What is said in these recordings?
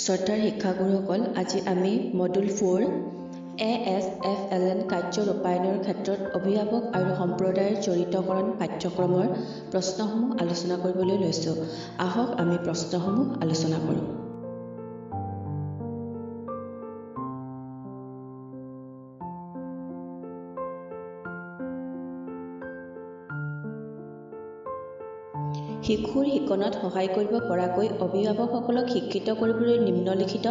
শ্ৰদ্ধাৰ শিক্ষাগুৰুসকল, আজি আমি মডুল 4 ASFLN কাৰ্য ৰূপায়ণৰ ক্ষেত্ৰত অভিভাৱক আৰু সম্প্ৰদায়ৰ জড়িতকৰণ পাঠ্যক্ৰমৰ প্ৰশ্নসমূহ আলোচনা কৰিবলৈ লৈছোঁ। আহক আমি প্ৰশ্নসমূহ আলোচনা কৰোঁ। শিশুৰ শিকনত সহায় কৰিব পৰাকৈ অভিভাৱকসকলক শিক্ষিত কৰিবলৈ নিম্নলিখিত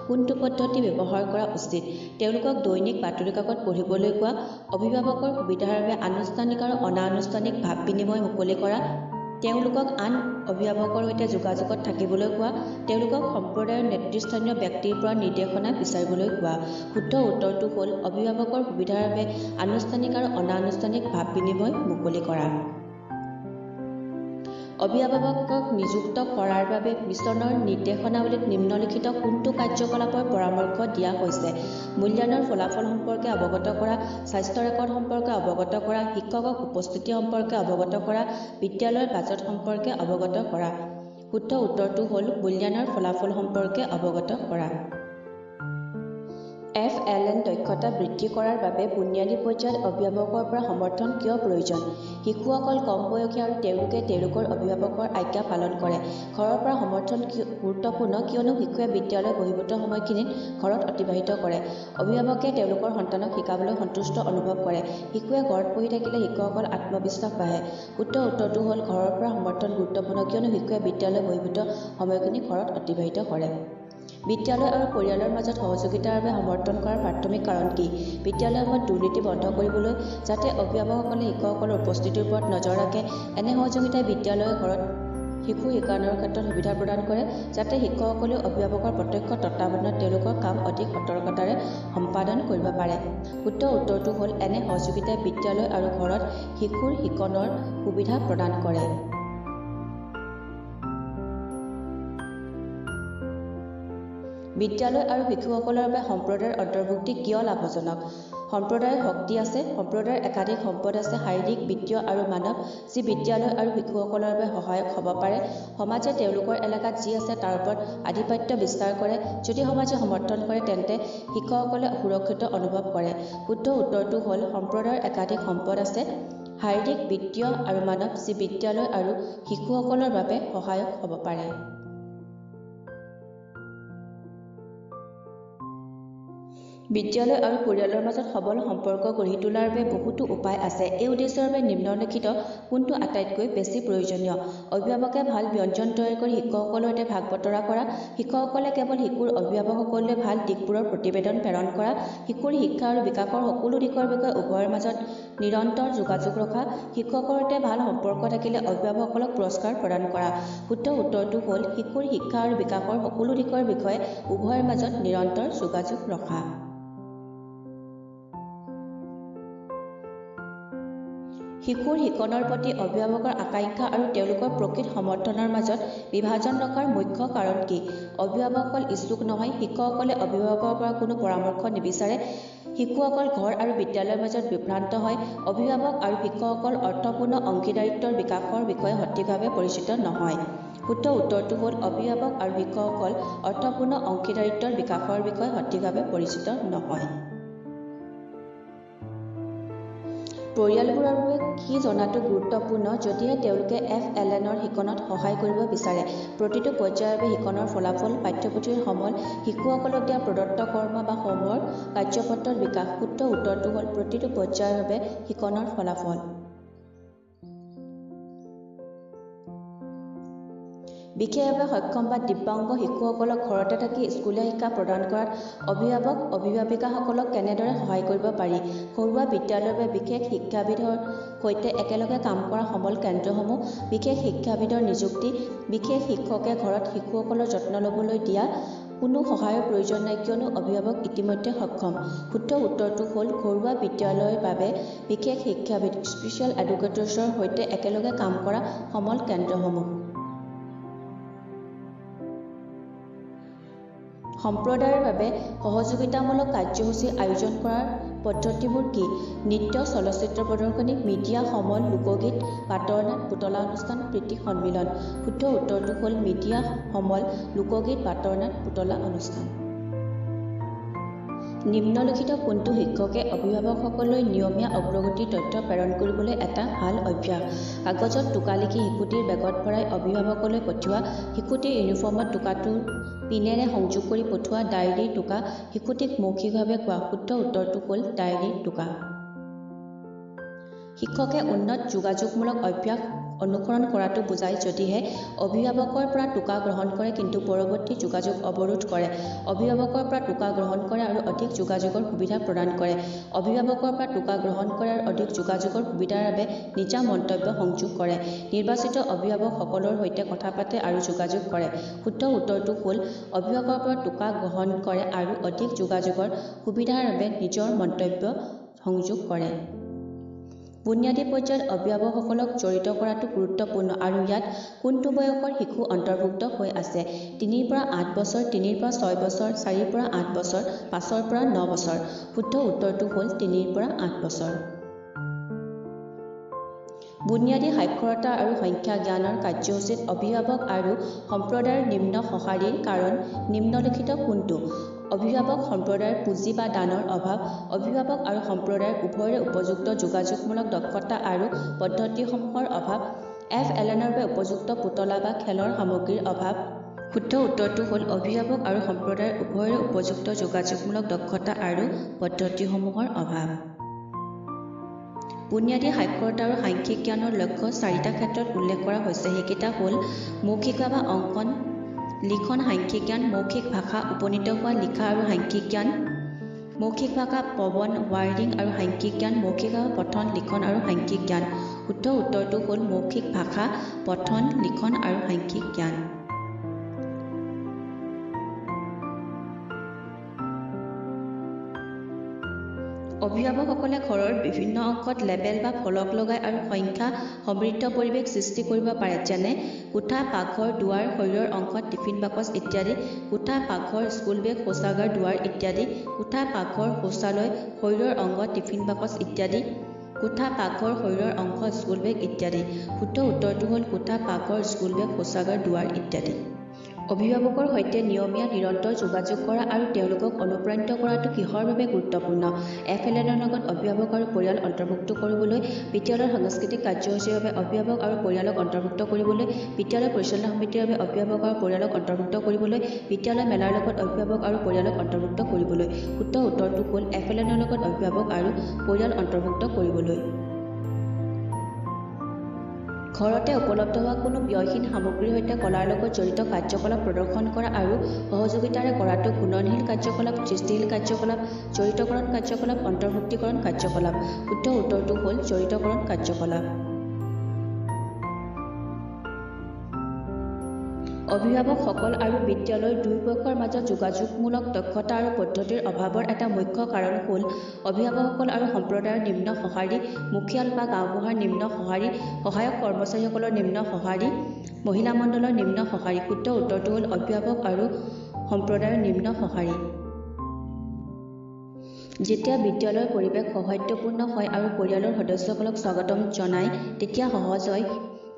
কোনটো পদ্ধতি ব্যৱহাৰ কৰা উচিত? তেওঁলোকক দৈনিক বাতৰি কাকত পঢ়িবলৈ কোৱা, অভিভাৱকৰ সুবিধাৰ বাবে আনুষ্ঠানিক আৰু অনানুষ্ঠানিক ভাৱ বিনিময় মুকলি কৰা, তেওঁলোকক আন অভিভাৱকৰ সৈতে যোগাযোগত থাকিবলৈ কোৱা, তেওঁলোকক সম্প্ৰদায়ৰ নেতৃস্থানীয় ব্যক্তিৰ পৰা নিৰ্দেশনা বিচাৰিবলৈ কোৱা। শুদ্ধ উত্তৰটো হ'ল অভিভাৱকৰ সুবিধাৰ বাবে আনুষ্ঠানিক আৰু অনানুষ্ঠানিক ভাৱ বিনিময় মুকলি কৰা। অভিভাৱকক নিযুক্ত কৰাৰ বাবে মিছনৰ নিৰ্দেশনাৱলীত নিম্নলিখিত কোনটো কাৰ্যকলাপৰ পৰামৰ্শ দিয়া হৈছে? মূল্যায়নৰ ফলাফল সম্পৰ্কে অৱগত কৰা, স্বাস্থ্য ৰেকৰ্ড সম্পৰ্কে অৱগত কৰা, শিক্ষকক উপস্থিতি সম্পৰ্কে অৱগত কৰা, বিদ্যালয়ৰ বাজেট সম্পৰ্কে অৱগত কৰা। শুদ্ধ উত্তৰটো হ'ল মূল্যায়নৰ ফলাফল সম্পৰ্কে অৱগত কৰা। FLN দক্ষতা বৃদ্ধি কৰাৰ বাবে বুনিয়াদী পৰ্যায়ত অভিভাৱকৰ পৰা সমৰ্থন কিয় প্ৰয়োজন? শিশুসকল কম বয়সীয়া আৰু তেওঁলোকে তেওঁলোকৰ অভিভাৱকৰ আজ্ঞা পালন কৰে। ঘৰৰ পৰা সমৰ্থন গুৰুত্বপূৰ্ণ কিয়নো শিশুৱে বিদ্যালয় বহিৰ্ভূত সময়খিনিত ঘৰত অতিবাহিত কৰে। অভিভাৱকে তেওঁলোকৰ সন্তানক শিকাবলৈ সন্তুষ্ট অনুভৱ কৰে। শিশুৱে ঘৰত পঢ়ি থাকিলে শিশুসকল আত্মবিশ্বাস বাঢ়ে। শুদ্ধ উত্তৰটো হ'ল ঘৰৰ পৰা সমৰ্থন গুৰুত্বপূৰ্ণ কিয়নো শিশুৱে বিদ্যালয় বহিৰ্ভূত সময়খিনি ঘৰত অতিবাহিত কৰে। বিদ্যালয় আৰু পৰিয়ালৰ মাজত সহযোগিতাৰ বাবে সমৰ্থন কৰাৰ প্ৰাথমিক কাৰণ কি? বিদ্যালয়সমূহত দুৰ্নীতি বন্ধ কৰিবলৈ, যাতে অভিভাৱকসকলে শিক্ষকসকলৰ উপস্থিতিৰ ওপৰত নজৰ ৰাখে। এনে সহযোগিতাই বিদ্যালয়ৰ ঘৰত শিশু শিক্ষাদানৰ ক্ষেত্ৰত সুবিধা প্ৰদান কৰে, যাতে শিক্ষকসকলেও অভিভাৱকৰ প্ৰত্যক্ষ তত্ত্বাৱধানত তেওঁলোকৰ কাম অধিক সতৰ্কতাৰে সম্পাদন কৰিব পাৰে। শুদ্ধ উত্তৰটো হ'ল এনে সহযোগিতাই বিদ্যালয় আৰু ঘৰত শিশুৰ শিকনৰ সুবিধা প্ৰদান কৰে। বিদ্যালয় আৰু শিশুসকলৰ বাবে সম্প্ৰদায়ৰ অন্তৰ্ভুক্তি কিয় লাভজনক? সম্প্ৰদায়ৰ শক্তি আছে, সম্প্ৰদায়ৰ একাধিক সম্পদ আছে, শাৰীৰিক, বিত্তীয় আৰু মানৱ, যি বিদ্যালয় আৰু শিশুসকলৰ বাবে সহায়ক হ'ব পাৰে। সমাজে তেওঁলোকৰ এলেকাত যি আছে তাৰ ওপৰত আধিপত্য বিস্তাৰ কৰে। যদি সমাজে সমৰ্থন কৰে তেন্তে শিশুসকলে সুৰক্ষিত অনুভৱ কৰে। শুদ্ধ উত্তৰটো হ'ল সম্প্ৰদায়ৰ একাধিক সম্পদ আছে, শাৰীৰিক, বিত্তীয় আৰু মানৱ, যি বিদ্যালয় আৰু শিশুসকলৰ বাবে সহায়ক হ'ব পাৰে। বিদ্যালয় আৰু পৰিয়ালৰ মাজত সবল সম্পৰ্ক গঢ়ি তোলাৰ বাবে বহুতো উপায় আছে। এই উদ্দেশ্যৰ বাবে নিম্নলিখিত কোনটো আটাইতকৈ বেছি প্ৰয়োজনীয়? অভিভাৱকে ভাল ব্যঞ্জন তৈয়াৰ কৰি শিক্ষকসকলৰ সৈতে ভাগ বতৰা কৰা, শিক্ষকসকলে কেৱল শিশুৰ অভিভাৱকসকললৈ ভাল দিশবোৰৰ প্ৰতিবেদন প্ৰেৰণ কৰা, শিশুৰ শিক্ষা আৰু বিকাশৰ সকলো দিশৰ বিষয়ে উভয়ৰ মাজত নিৰন্তৰ যোগাযোগ ৰখা, শিক্ষকৰ সৈতে ভাল সম্পৰ্ক থাকিলে অভিভাৱকসকলক পুৰস্কাৰ প্ৰদান কৰা। শুদ্ধ উত্তৰটো হ'ল শিশুৰ শিক্ষা আৰু বিকাশৰ সকলো দিশৰ বিষয়ে উভয়ৰ মাজত নিৰন্তৰ যোগাযোগ ৰখা। শিশুৰ শিকনৰ প্ৰতি অভিভাৱকৰ আকাংক্ষা আৰু তেওঁলোকৰ প্ৰকৃত সমৰ্থনৰ মাজত বিভাজন ৰখাৰ মুখ্য কাৰণ কি? অভিভাৱকসকল ইচ্ছুক নহয়, শিক্ষকসকলে অভিভাৱকৰ পৰা কোনো পৰামৰ্শ নিবিচাৰে, শিশুসকল ঘৰ আৰু বিদ্যালয়ৰ মাজত বিভ্ৰান্ত হয়, অভিভাৱক আৰু শিক্ষকসকল অৰ্থপূৰ্ণ অংশীদাৰিত্বৰ বিকাশৰ বিষয়ে সঠিকভাৱে পৰিচিত নহয়। শুদ্ধ উত্তৰটো হ'ল অভিভাৱক আৰু শিক্ষকসকল অৰ্থপূৰ্ণ অংশীদাৰিত্বৰ বিকাশৰ বিষয়ে সঠিকভাৱে পৰিচিত নহয়। পৰিয়ালবোৰৰ বাবে কি জনাটো গুৰুত্বপূৰ্ণ যদিহে তেওঁলোকে FLNৰ শিকনত সহায় কৰিব বিচাৰে? প্ৰতিটো পৰ্যায়ৰ বাবে শিকনৰ ফলাফল, পাঠ্যপুথিৰ সমল, শিশুসকলক দিয়া প্ৰদত্ত কৰ্ম বা হোমৱৰ্ক, কাৰ্যপত্ৰৰ বিকাশ। শুদ্ধ উত্তৰটো হ'ল প্ৰতিটো পৰ্যায়ৰ বাবে শিকনৰ ফলাফল। বিশেষভাৱে সক্ষম বা দিব্যাংগ শিশুসকলক ঘৰতে থাকি স্কুলীয়া শিক্ষা প্ৰদান কৰাত অভিভাৱক অভিভাৱিকাসকলক কেনেদৰে সহায় কৰিব পাৰি? ঘৰুৱা বিদ্যালয়ৰ বাবে বিশেষ শিক্ষাবিদৰ সৈতে একেলগে কাম কৰা সমল কেন্দ্ৰসমূহ, বিশেষ শিক্ষাবিদৰ নিযুক্তি, বিশেষ শিক্ষকে ঘৰত শিশুসকলৰ যত্ন ল'বলৈ দিয়া, কোনো সহায়ৰ প্ৰয়োজন নাই কিয়নো অভিভাৱক ইতিমধ্যে সক্ষম। শুদ্ধ উত্তৰটো হ'ল ঘৰুৱা বিদ্যালয়ৰ বাবে বিশেষ শিক্ষাবিদ স্পেচিয়েল এডুকেটৰ্ছৰ সৈতে একেলগে কাম কৰা সমল কেন্দ্ৰসমূহ। সম্প্ৰদায়ৰ বাবে সহযোগিতামূলক কাৰ্যসূচী আয়োজন কৰাৰ পদ্ধতিবোৰ কি? নৃত্য, চলচ্চিত্ৰ প্ৰদৰ্শনী, মিডিয়া, সমল, লোকগীত, বাটৰ নাট, পুতলা অনুষ্ঠান, প্ৰীতি সন্মিলন। শুদ্ধ উত্তৰটো হ'ল মিডিয়া, সমল, লোকগীত, বাটৰ নাট, পুতলা অনুষ্ঠান। নিম্নলিখিত কোনটো শিক্ষকে অভিভাৱকসকললৈ নিয়মীয়া অগ্ৰগতিৰ তথ্য প্ৰেৰণ কৰিবলৈ এটা ভাল অভ্যাস? কাগজত টোকা লিখি শিশুটিৰ বেগত ভৰাই অভিভাৱকলৈ পঠিওৱা, শিশুটিৰ ইউনিফৰ্মত টোকাটোৰ পিনেৰে সংযোগ কৰি পঠোৱা, ডায়েৰীৰ টোকা, শিশুটিক মৌখিকভাৱে কোৱা। শুদ্ধ উত্তৰটো হ'ল ডায়েৰীৰ টোকা। শিক্ষকে উন্নত যোগাযোগমূলক অভ্যাস অনুসৰণ কৰাটো বুজায় যদিহে অভিভাৱকৰ পৰা টোকা গ্ৰহণ কৰে কিন্তু পৰৱৰ্তী যোগাযোগ অৱৰোধ কৰে, অভিভাৱকৰ পৰা টোকা গ্ৰহণ কৰে আৰু অধিক যোগাযোগৰ সুবিধা প্ৰদান কৰে, অভিভাৱকৰ পৰা টোকা গ্ৰহণ কৰে আৰু অধিক যোগাযোগৰ সুবিধাৰ বাবে নিজা মন্তব্য সংযোগ কৰে, নিৰ্বাচিত অভিভাৱকসকলৰ সৈতে কথা পাতে আৰু যোগাযোগ কৰে। শুদ্ধ উত্তৰটো হ'ল অভিভাৱকৰ পৰা টোকা গ্ৰহণ কৰে আৰু অধিক যোগাযোগৰ সুবিধাৰ বাবে নিজৰ মন্তব্য সংযোগ কৰে। বুনিয়াদী পৰ্যায়ত অভিভাৱকসকলক জড়িত কৰাটো গুৰুত্বপূৰ্ণ আৰু ইয়াত কোনটো বয়সৰ শিশু অন্তৰ্ভুক্ত হৈ আছে? ৩ৰ পৰা ৮ বছৰ, ৩ৰ পৰা ৬ বছৰ, ৪ৰ পৰা ৮ বছৰ, ৫ৰ পৰা ৯ বছৰ। শুদ্ধ উত্তৰটো হ'ল ৩ৰ পৰা ৮ বছৰ। বুনিয়াদী সাক্ষৰতা আৰু সংখ্যা জ্ঞানৰ কাৰ্যসূচীত অভিভাৱক আৰু সম্প্ৰদায়ৰ নিম্ন সঁহাৰিৰ কাৰণ নিম্নলিখিত কোনটো? অভিভাৱক সম্প্ৰদায়ৰ পুঁজি বা দানৰ অভাৱ, অভিভাৱক আৰু সম্প্ৰদায়ৰ উভয়ৰে উপযুক্ত যোগাযোগমূলক দক্ষতা আৰু পদ্ধতিসমূহৰ অভাৱ, এফ.এল.এনৰ বাবে উপযুক্ত পুতলা বা খেলৰ সামগ্ৰীৰ অভাৱ। শুদ্ধ উত্তৰটো হ'ল অভিভাৱক আৰু সম্প্ৰদায়ৰ উভয়ৰে উপযুক্ত যোগাযোগমূলক দক্ষতা আৰু পদ্ধতিসমূহৰ অভাৱ। বুনিয়াদী সাক্ষৰতা আৰু সাংখ্যিক জ্ঞানৰ লক্ষ্য 4টা ক্ষেত্ৰত উল্লেখ কৰা হৈছে। সেইকেইটা হ'ল মৌখিক বা অংকন, লিখন, সাংখ্যিক জ্ঞান, মৌখিক ভাষা, উপনীত হোৱা, লিখা আৰু সাংখ্যিক জ্ঞান, মৌখিক ভাষা, প্ৰবন্ধ, ৱাৰ্ডিং আৰু সাংখ্যিক জ্ঞান, মৌখিক ভাষা, পঠন, লিখন আৰু সাংখ্যিক জ্ঞান। শুদ্ধ উত্তৰটো হ'ল মৌখিক ভাষা, পঠন, লিখন আৰু সাংখ্যিক জ্ঞান। অভিভাৱকসকলে ঘৰৰ বিভিন্ন অংশত লেবেল বা ফলক লগাই আৰু সংখ্যা সমৃদ্ধ পৰিৱেশ সৃষ্টি কৰিব পাৰে, যেনে কোঠা, পাকঘৰ, দুৱাৰ, শৰীৰৰ অংশত টিফিন বাকচ ইত্যাদি, কোঠা, পাকঘৰ, স্কুল বেগ, শৌচাগাৰ, দুৱাৰ ইত্যাদি, কোঠা, পাকঘৰ, শৌচালয়, শৰীৰৰ অংগ, টিফিন বাকচ ইত্যাদি, কোঠা, পাকঘৰ, শৰীৰৰ অংশ, স্কুল বেগ ইত্যাদি। শুদ্ধ উত্তৰটো হ'ল কোঠা, পাকঘৰ, স্কুল বেগ, শৌচাগাৰ, দুৱাৰ ইত্যাদি। অভিভাৱকৰ সৈতে নিয়মীয়া নিৰন্তৰ যোগাযোগ কৰা আৰু তেওঁলোকক অনুপ্ৰাণিত কৰাটো কিহৰ বাবে গুৰুত্বপূৰ্ণ? এফ.এল.এনৰ লগত অভিভাৱক আৰু পৰিয়াল অন্তৰ্ভুক্ত কৰিবলৈ, বিদ্যালয়ৰ সাংস্কৃতিক কাৰ্যসূচীৰ বাবে অভিভাৱক আৰু পৰিয়ালক অন্তৰ্ভুক্ত কৰিবলৈ, বিদ্যালয় পৰিচালনা সমিতিৰ বাবে অভিভাৱক আৰু পৰিয়ালক অন্তৰ্ভুক্ত কৰিবলৈ, বিদ্যালয় মেলাৰ লগত অভিভাৱক আৰু পৰিয়ালক অন্তৰ্ভুক্ত কৰিবলৈ। শুদ্ধ উত্তৰটো হ'ল এফ.এল.এনৰ লগত অভিভাৱক আৰু পৰিয়াল অন্তৰ্ভুক্ত কৰিবলৈ। ঘৰতে উপলব্ধ হোৱা কোনো ব্যয়হীন সামগ্ৰীৰ সৈতে কলাৰ লগত জড়িত কাৰ্যকলাপ প্ৰদৰ্শন কৰা আৰু সহযোগিতাৰে কৰাটো গুণনশীল কাৰ্যকলাপ, সৃষ্টিশীল কাৰ্যকলাপ, জড়িতকৰণ কাৰ্যকলাপ, অন্তৰ্ভুক্তিকৰণ কাৰ্যকলাপ। শুদ্ধ উত্তৰটো হ'ল জড়িতকৰণ কাৰ্যকলাপ। অভিভাৱকসকল আৰু বিদ্যালয়ৰ দুয়োপক্ষৰ মাজত যোগাযোগমূলক দক্ষতা আৰু পদ্ধতিৰ অভাৱৰ এটা মুখ্য কাৰণ হ'ল অভিভাৱকসকল আৰু সম্প্ৰদায়ৰ নিম্ন সঁহাৰি, মুখিয়াল বা গাঁওবুঢ়াৰ নিম্ন সঁহাৰি, সহায়ক কৰ্মচাৰীসকলৰ নিম্ন সঁহাৰি, মহিলা মণ্ডলৰ নিম্ন সঁহাৰি। শুদ্ধ উত্তৰটো হ'ল অভিভাৱক আৰু সম্প্ৰদায়ৰ নিম্ন সঁহাৰি। যেতিয়া বিদ্যালয়ৰ পৰিৱেশ সৌহাৰ্দ্যপূৰ্ণ হয় আৰু পৰিয়ালৰ সদস্যসকলক স্বাগতম জনায়, তেতিয়া সহজ হয়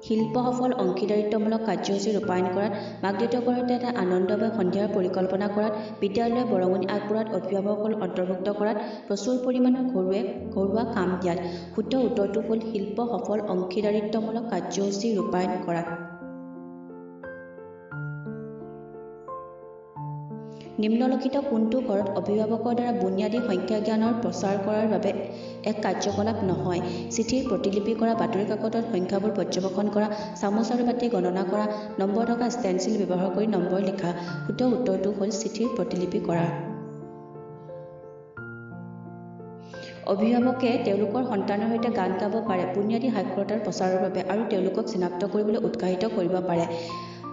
শিল্প সফল অংশীদাৰিত্বমূলক কাৰ্যসূচী ৰূপায়ণ কৰাত, মাক-দেউতাকৰ সৈতে এটা আনন্দময় সন্ধিয়াৰ পৰিকল্পনা কৰাত, বিদ্যালয়লৈ বৰঙণি আগবঢ়োৱাত, অভিভাৱকসকলক অন্তৰ্ভুক্ত কৰাত, প্ৰচুৰ পৰিমাণৰ ঘৰুৱা কাম দিয়াত। শুদ্ধ উত্তৰটো হ'ল শিল্প সফল অংশীদাৰিত্বমূলক কাৰ্যসূচী ৰূপায়ণ কৰাত। নিম্নলিখিত কোনটো ঘৰত অভিভাৱকৰ দ্বাৰা বুনিয়াদী সংখ্যা জ্ঞানৰ প্ৰচাৰ কৰাৰ বাবে এক কাৰ্যকলাপ নহয়? চিঠিৰ প্ৰতিলিপি কৰা, বাতৰি কাকতত সংখ্যাবোৰ পৰ্যবেক্ষণ কৰা, চামুচ আৰু বাটি গণনা কৰা, নম্বৰ থকা ষ্টেনচিল ব্যৱহাৰ কৰি নম্বৰ লিখা। শুদ্ধ উত্তৰটো হ'ল চিঠিৰ প্ৰতিলিপি কৰা। অভিভাৱকে তেওঁলোকৰ সন্তানৰ সৈতে গান গাব পাৰে বুনিয়াদী সাক্ষৰতাৰ প্ৰচাৰৰ বাবে আৰু তেওঁলোকক চিনাক্ত কৰিবলৈ উৎসাহিত কৰিব পাৰে।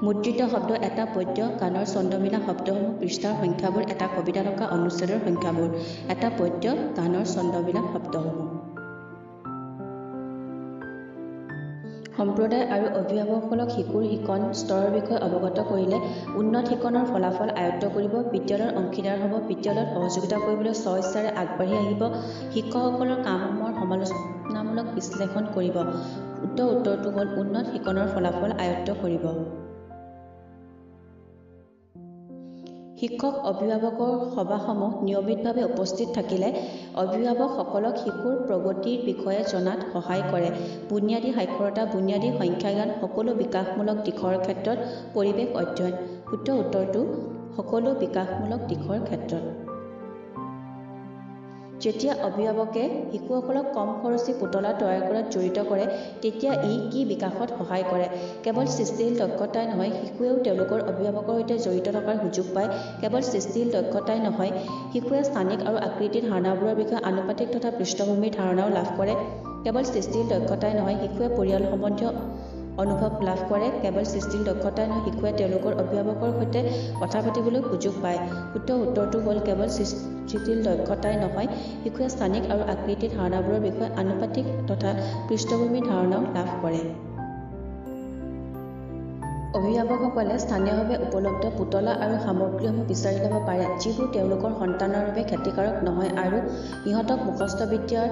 মুদ্ৰিত শব্দ, এটা পদ্য, গানৰ ছন্দমিলা শব্দসমূহ, পৃষ্ঠাৰ সংখ্যাবোৰ, এটা কবিতা থকা অনুচ্ছেদৰ সংখ্যাবোৰ। এটা পদ্য, গানৰ ছন্দমিলা শব্দসমূহ। সম্প্ৰদায় আৰু অভিভাৱকসকলক শিশুৰ শিকন স্তৰৰ বিষয়ে অৱগত কৰিলে উন্নত শিকনৰ ফলাফল আয়ত্ত কৰিব, বিদ্যালয়ৰ অংশীদাৰ হ'ব, বিদ্যালয়ত সহযোগিতা কৰিবলৈ স্ব-ইচ্ছাৰে আগবাঢ়ি আহিব, শিক্ষকসকলৰ কামসমূহৰ সমালোচনামূলক বিশ্লেষণ কৰিব। শুদ্ধ উত্তৰটো হ'ল উন্নত শিকনৰ ফলাফল আয়ত্ত কৰিব। শিক্ষক অভিভাৱকৰ সভাসমূহ নিয়মিতভাৱে উপস্থিত থাকিলে অভিভাৱকসকলক শিশুৰ প্ৰগতিৰ বিষয়ে জনাত সহায় কৰে। বুনিয়াদী সাক্ষৰতা, বুনিয়াদী সংখ্যাজ্ঞান, সকলো বিকাশমূলক দিশৰ ক্ষেত্ৰত পৰিৱেশ অধ্যয়ন। শুদ্ধ উত্তৰটো সকলো বিকাশমূলক দিশৰ ক্ষেত্ৰত। যেতিয়া অভিভাৱকে শিশুসকলক কম খৰচী পুতলা তৈয়াৰ কৰাত জড়িত কৰে, তেতিয়া ই কি বিকাশত সহায় কৰে? কেৱল সৃষ্টিশীল দক্ষতাই নহয়, শিশুৱেও তেওঁলোকৰ অভিভাৱকৰ সৈতে জড়িত থকাৰ সুযোগ পায়। কেৱল সৃষ্টিশীল দক্ষতাই নহয়, শিশুৱে স্থানিক আৰু আকৃতিৰ ধাৰণাবোৰৰ বিষয়ে আনুপাতিক তথা পৃষ্ঠভূমিৰ ধাৰণাও লাভ কৰে। কেৱল সৃষ্টিশীল দক্ষতাই নহয়, শিশুৱে পৰিয়াল সম্বন্ধীয় অনুভৱ লাভ কৰে। কেৱল সৃষ্টিশীল দক্ষতাই নহয়, শিশুৱে তেওঁলোকৰ অভিভাৱকৰ সৈতে কথা পাতিবলৈ সুযোগ পায়। শুদ্ধ উত্তৰটো হ'ল কেৱল সৃষ্টিশীল দক্ষতাই নহয়, শিশুৱে স্থানিক আৰু আকৃতিৰ ধাৰণাবোৰৰ বিষয়ে আনুপাতিক তথা পৃষ্ঠভূমিৰ ধাৰণাও লাভ কৰে। অভিভাৱকসকলে স্থানীয়ভাৱে উপলব্ধ পুতলা আৰু সামগ্ৰীসমূহ বিচাৰি ল'ব পাৰে, যিবোৰ তেওঁলোকৰ সন্তানৰ বাবে ক্ষতিকাৰক নহয় আৰু সিহঁতক মুখস্থ বিদ্যা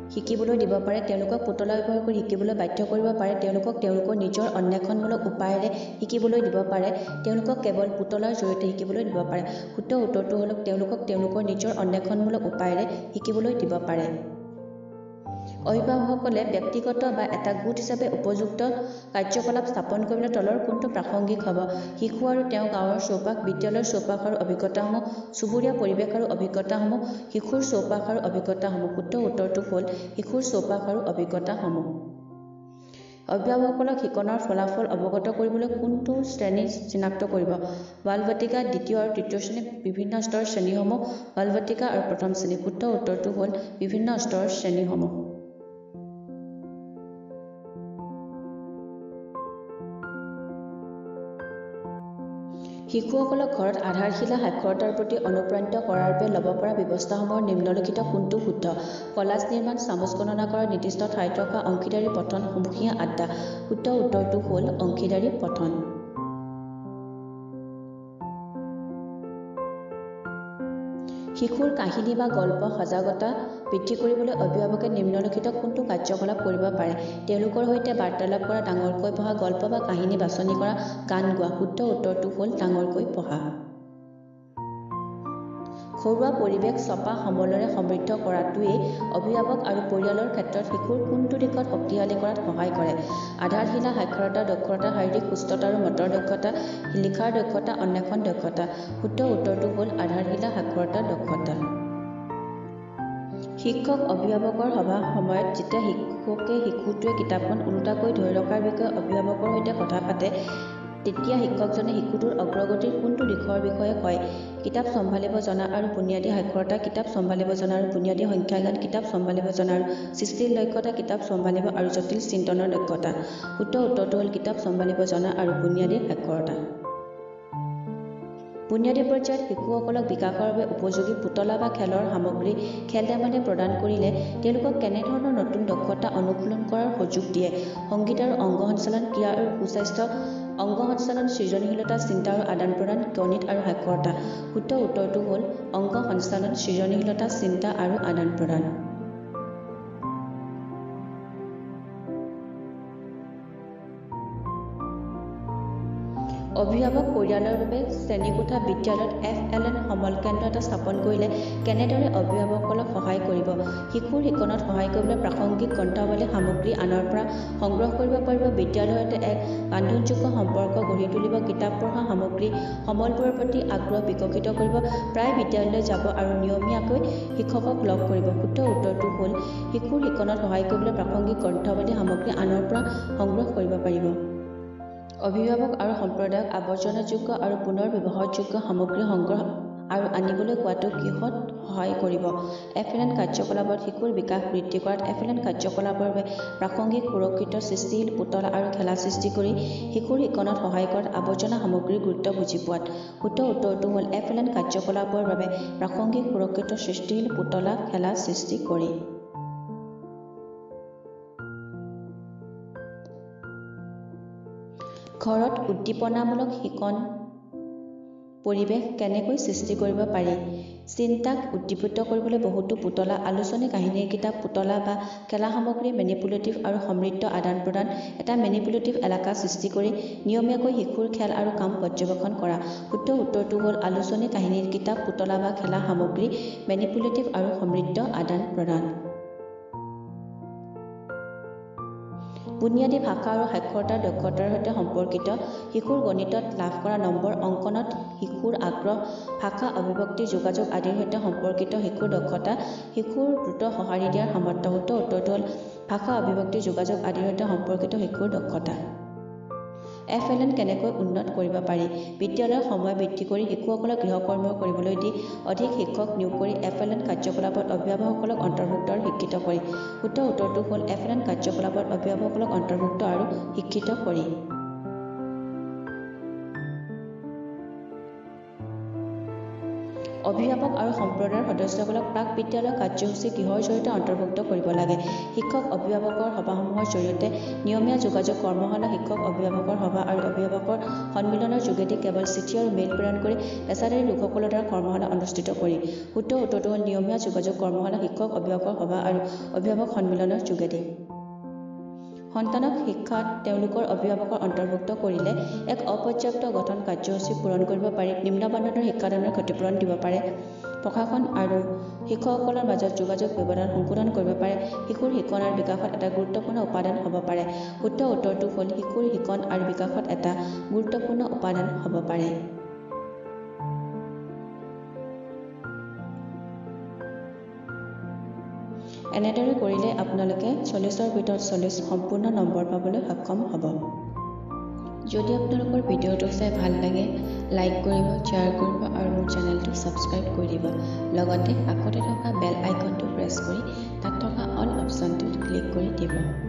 শিকিবলৈ দিব পাৰে। তেওঁলোকক পুতলা ব্যৱহাৰ কৰি শিকিবলৈ বাধ্য কৰিব পাৰে, তেওঁলোকক তেওঁলোকৰ নিজৰ অন্বেষণমূলক উপায়েৰে শিকিবলৈ দিব পাৰে, তেওঁলোকক কেৱল পুতলাৰ জৰিয়তে শিকিবলৈ দিব পাৰে। শুদ্ধ উত্তৰটো হ'ল তেওঁলোকক তেওঁলোকৰ নিজৰ অন্বেষণমূলক উপায়েৰে শিকিবলৈ দিব পাৰে। অভিভাৱকসকলে ব্যক্তিগত বা এটা গোট হিচাপে উপযুক্ত কাৰ্যকলাপ স্থাপন কৰিবলৈ তলৰ কোনটো প্ৰাসংগিক হ'ব? শিশু আৰু তেওঁ গাঁৱৰ চৌপাশ, বিদ্যালয়ৰ চৌপাশ আৰু অভিজ্ঞতাসমূহ, চুবুৰীয়া পৰিৱেশ আৰু অভিজ্ঞতাসমূহ, শিশুৰ চৌপাশ আৰু অভিজ্ঞতাসমূহ। শুদ্ধ উত্তৰটো হ'ল শিশুৰ চৌপাশ আৰু অভিজ্ঞতাসমূহ। অভিভাৱকসকলক শিকনৰ ফলাফল অৱগত কৰিবলৈ কোনটো শ্ৰেণী চিনাক্ত কৰিব? বালবাটিকা, দ্বিতীয় আৰু তৃতীয় শ্ৰেণী, বিভিন্ন স্তৰৰ শ্ৰেণীসমূহ, বালবাটিকা আৰু প্ৰথম শ্ৰেণী। শুদ্ধ উত্তৰটো হ'ল বিভিন্ন স্তৰৰ শ্ৰেণীসমূহ। শিশুসকলক ঘৰত আধাৰশিলা সাক্ষৰতাৰ প্ৰতি অনুপ্ৰাণিত কৰাৰ বাবে ল'ব পৰা ব্যৱস্থাসমূহৰ নিম্নলিখিত কোনটো শুদ্ধ? কলাজ নিৰ্মাণ, চামুচ গণনা কৰা, নিৰ্দিষ্ট ঠাইত ৰখা, অংশীদাৰী পঠন, সমূহীয়া আড্ডা। শুদ্ধ উত্তৰটো হ'ল অংশীদাৰী পঠন। শিশুৰ কাহিনী বা গল্প সজাগতা বৃদ্ধি কৰিবলৈ অভিভাৱকে নিম্নলিখিত কোনটো কাৰ্যকলাপ কৰিব পাৰে? তেওঁলোকৰ সৈতে বাৰ্তালাপ কৰা, ডাঙৰকৈ পঢ়া, গল্প বা কাহিনী বাছনি কৰা, গান গোৱা। শুদ্ধ উত্তৰটো হ'ল ডাঙৰকৈ পঢ়া। ঘৰুৱা পৰিৱেশ চপা সমলেৰে সমৃদ্ধ কৰাটোৱে অভিভাৱক আৰু পৰিয়ালৰ ক্ষেত্ৰত শিশুৰ কোনটো দিশত শক্তিশালী কৰাত সহায় কৰে? আধাৰশিলা সাক্ষৰতা দক্ষতা, শাৰীৰিক সুস্থতা আৰু মটৰ দক্ষতা, লিখাৰ দক্ষতা, অন্বেষণ দক্ষতা। শুদ্ধ উত্তৰটো হ'ল আধাৰশিলা সাক্ষৰতা দক্ষতা। শিক্ষক অভিভাৱকৰ সভাৰ সময়ত যেতিয়া শিশুটোৱে কিতাপখন ওলোটাকৈ ধৰি ৰখাৰ বিষয়ে অভিভাৱকৰ সৈতে কথা পাতে, তেতিয়া শিক্ষকজনে শিশুটোৰ অগ্ৰগতিৰ কোনটো দিশৰ বিষয়ে কয়? কিতাপ চম্ভালিব জনা আৰু বুনিয়াদী সাক্ষৰতা, কিতাপ চম্ভালিব জনা আৰু বুনিয়াদী সংখ্যাজ্ঞান, কিতাপ চম্ভালিব জনা আৰু সৃষ্টিশীল দক্ষতা, কিতাপ চম্ভালিব আৰু জটিল চিন্তনৰ দক্ষতা। শুদ্ধ উত্তৰটো হ'ল কিতাপ চম্ভালিব জনা আৰু বুনিয়াদী সাক্ষৰতা। বুনিয়াদী পৰ্যায়ত শিশুসকলক বিকাশৰ বাবে উপযোগী পুতলা বা খেলৰ সামগ্ৰী, খেল-ধেমালি প্ৰদান কৰিলে তেওঁলোকক কেনেধৰণৰ নতুন দক্ষতা অনুশীলন কৰাৰ সুযোগ দিয়ে? সংগীত আৰু অংগ সঞ্চালন, ক্ৰীড়া আৰু সুস্বাস্থ্য, অংগ সঞ্চালন, সৃজনীশীলতা, চিন্তা আৰু আদান-প্ৰদান, গণিত আৰু সাক্ষৰতা। শুদ্ধ উত্তৰটো হ'ল অংগ সঞ্চালন, সৃজনীশীলতা, চিন্তা আৰু আদান-প্ৰদান। অভিভাৱক পৰিয়ালৰ বাবে শ্ৰেণীকোঠা বিদ্যালয়ত FLN সমল কেন্দ্ৰ এটা স্থাপন কৰিলে কেনেদৰে অভিভাৱকসকলক সহায় কৰিব? শিশুৰ শিকনত সহায় কৰিবলৈ প্ৰাসংগিক গ্ৰন্থাৱলী সামগ্ৰী আনৰ পৰা সংগ্ৰহ কৰিব পাৰিব, বিদ্যালয়ৰ সৈতে এক বান্ধোনযোগ্য সম্পৰ্ক গঢ়ি তুলিব, কিতাপ পঢ়া সামগ্ৰী সমলবোৰৰ প্ৰতি আগ্ৰহ বিকশিত কৰিব, প্ৰায় বিদ্যালয়লৈ যাব আৰু নিয়মীয়াকৈ শিক্ষকক লগ কৰিব। শুদ্ধ উত্তৰটো হ'ল শিশুৰ শিকনত সহায় কৰিবলৈ প্ৰাসংগিক গ্ৰন্থাৱলী সামগ্ৰী আনৰ পৰা সংগ্ৰহ কৰিব পাৰিব। অভিভাৱক আৰু সম্প্ৰদায়ক আৱৰ্জনাযোগ্য আৰু পুনৰ ব্যৱহাৰযোগ্য সামগ্ৰী সংগ্ৰহ আৰু আনিবলৈ কোৱাটো কিহত সহায় কৰিব? FLN কাৰ্যকলাপত শিশুৰ বিকাশ বৃদ্ধি কৰাত, FLN কাৰ্যকলাপৰ বাবে প্ৰাসংগিক সুৰক্ষিত সৃষ্টিশীল পুতলা আৰু খেলা সৃষ্টি কৰি, শিশুৰ শিকনত সহায় কৰাত, আৱৰ্জনা সামগ্ৰীৰ গুৰুত্ব বুজি পোৱাত। শুদ্ধ উত্তৰটো হ'ল FLN কাৰ্যকলাপৰ বাবে প্ৰাসংগিক সুৰক্ষিত সৃষ্টিশীল পুতলা, খেলা সৃষ্টি কৰি। ঘৰত উদ্দীপনামূলক শিকন পৰিৱেশ কেনেকৈ সৃষ্টি কৰিব পাৰি চিন্তাক উদ্দীপিত কৰিবলৈ বহুতো পুতলা আলোচনী কাহিনীৰ কিতাপ পুতলা বা খেলা সামগ্ৰী মেনিপুলেটিভ আৰু সমৃদ্ধ আদান প্ৰদান এটা মেনিপুলেটিভ এলেকা সৃষ্টি কৰি নিয়মীয়াকৈ শিশুৰ খেল আৰু কাম পৰ্যবেক্ষণ কৰা শুদ্ধ উত্তৰটো হ'ল আলোচনী কাহিনীৰ কিতাপ পুতলা বা খেলা সামগ্ৰী মেনিপুলেটিভ আৰু সমৃদ্ধ আদান প্ৰদান বুনিয়াদী ভাষা আৰু সাক্ষৰতাৰ দক্ষতাৰ সৈতে সম্পৰ্কিত শিশুৰ গণিতত লাভ কৰা নম্বৰ অংকনত শিশুৰ আগ্ৰহ ভাষা অভিব্যক্তি যোগাযোগ আদিৰ সৈতে সম্পৰ্কিত শিশুৰ দক্ষতা শিশুৰ দ্ৰুত সঁহাৰি দিয়াৰ সামৰ্থ্য শুদ্ধ উত্তৰটো হ'ল ভাষা অভিব্যক্তি যোগাযোগ আদিৰ সৈতে সম্পৰ্কিত শিশুৰ দক্ষতা FLN কেনেকৈ উন্নত কৰিব পাৰি বিদ্যালয়ৰ সময় বৃদ্ধি কৰি শিশুসকলক গৃহকৰ্ম কৰিবলৈ দি অধিক শিক্ষক নিয়োগ কৰি FLN কাৰ্যকলাপত অভিভাৱকসকলক অন্তৰ্ভুক্ত আৰু শিক্ষিত কৰি শুদ্ধ উত্তৰটো হ'ল FLN কাৰ্যকলাপত অভিভাৱকসকলক অন্তৰ্ভুক্ত আৰু শিক্ষিত কৰি অভিভাৱক আৰু সম্প্ৰদায়ৰ সদস্যসকলক প্ৰাক বিদ্যালয় কাৰ্যসূচী গৃহৰ জৰিয়তে অন্তৰ্ভুক্ত কৰিব লাগে শিক্ষক অভিভাৱকৰ সভাসমূহৰ জৰিয়তে নিয়মীয়া যোগাযোগ কৰ্মশালা শিক্ষক অভিভাৱকৰ সভা আৰু অভিভাৱকৰ সন্মিলনৰ যোগেদি কেৱল চিঠি আৰু মেইল প্ৰেৰণ কৰি পেছাদাৰী লোকসকলৰ দ্বাৰা কৰ্মশালা অনুষ্ঠিত কৰি শুদ্ধ উত্তৰটো হ'ল নিয়মীয়া যোগাযোগ কৰ্মশালা শিক্ষক অভিভাৱকৰ সভা আৰু অভিভাৱক সন্মিলনৰ যোগেদি সন্তানক শিক্ষাত তেওঁলোকৰ অভিভাৱকৰ অন্তৰ্ভুক্ত কৰিলে এক অপৰ্যাপ্ত গঠন কাৰ্যসূচী পূৰণ কৰিব পাৰি নিম্ন মানদণ্ডৰ শিক্ষাদানৰ ক্ষতিপূৰণ দিব পাৰে প্ৰশাসন আৰু শিক্ষকসকলৰ মাজত যোগাযোগ ব্যৱধান সংশোধন কৰিব পাৰে শিশুৰ শিক্ষণ আৰু বিকাশত এটা গুৰুত্বপূৰ্ণ উপাদান হ'ব পাৰে শুদ্ধ উত্তৰটো হ'ল শিশুৰ শিক্ষণ আৰু বিকাশত এটা গুৰুত্বপূৰ্ণ উপাদান হ'ব পাৰে এনেদৰে কৰিলে আপোনালোকে 40ৰ ভিতৰত 40 সম্পূৰ্ণ নম্বৰ পাবলৈ সক্ষম হ'ব যদি আপোনালোকৰ ভিডিঅ'টো চাই ভাল লাগে লাইক কৰিব শ্বেয়াৰ কৰিব আৰু মোৰ চেনেলটো ছাবস্ক্ৰাইব কৰি দিব লগতে কাষতে থকা বেল আইকনটো প্ৰেছ কৰি তাত থকা অল অপশ্যনটোত ক্লিক কৰি দিব